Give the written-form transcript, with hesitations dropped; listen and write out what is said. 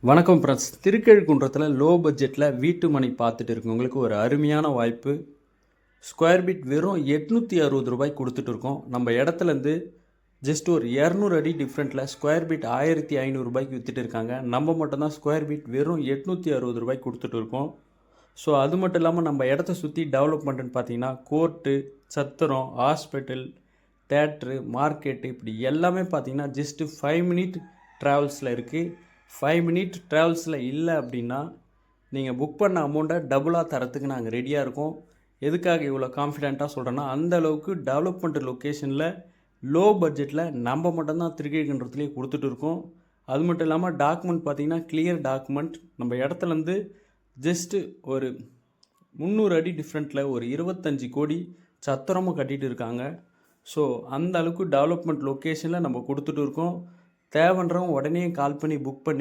வணக்கம் friends. திருக்கழுக்குன்றத்தில் low பட்ஜெட்டில் வீட்டு மனை பார்த்துட்டு இருக்கவங்களுக்கு ஒரு அருமையான வாய்ப்பு. ஸ்கொயர் ஃபீட் வெறும் 860 ரூபாய் கொடுத்துட்டு இருக்கோம். நம்ம இடத்துலேருந்து ஜஸ்ட் ஒரு 200 அடி டிஃப்ரெண்ட்டில் ஸ்கொயர் ஃபீட் 1500 ரூபாய்க்கு விற்றுட்டு இருக்காங்க. நம்ம மட்டும்தான் ஸ்கொயர் ஃபீட் வெறும் 860 ரூபாய்க்கு கொடுத்துட்டு இருக்கோம். ஸோ அது மட்டும் இல்லாமல் நம்ம இடத்த சுற்றி டெவலப்மெண்ட்டுன்னு பார்த்தீங்கன்னா கோர்ட்டு, சத்திரம், ஹாஸ்பிட்டல், தேட்ரு, மார்க்கெட்டு இப்படி எல்லாமே பார்த்தீங்கன்னா ஜஸ்ட்டு 5 மினிட் ட்ராவல்ஸில் இருக்குது. 5 மினிட் ட்ராவல்ஸில் இல்லை அப்படின்னா நீங்கள் புக் பண்ண அமௌண்ட்டை டபுளாக தரத்துக்கு நாங்கள் ரெடியாக இருக்கோம். எதுக்காக இவ்வளோ கான்ஃபிடெண்ட்டாக சொல்கிறேன்னா, அந்த அளவுக்கு டெவலப்மெண்ட் லொக்கேஷனில் லோ பட்ஜெட்டில் நம்ம மட்டும்தான் திருக்கழுக்குன்றத்துலேயே கொடுத்துட்டு இருக்கோம். அது மட்டும் இல்லாமல் டாக்குமெண்ட் பார்த்திங்கன்னா கிளியர் டாக்குமெண்ட். நம்ம இடத்துலேருந்து ஜஸ்ட்டு ஒரு 300 அடி டிஃப்ரெண்ட்டில் ஒரு 25 கோடி சத்திரமும் கட்டிகிட்டு இருக்காங்க. ஸோ அந்த அளவுக்கு டெவலப்மெண்ட் லொக்கேஷனில் நம்ம கொடுத்துட்டு இருக்கோம். தேவைன்றவங்க உடனே கால் பண்ணி புக் பண்ணி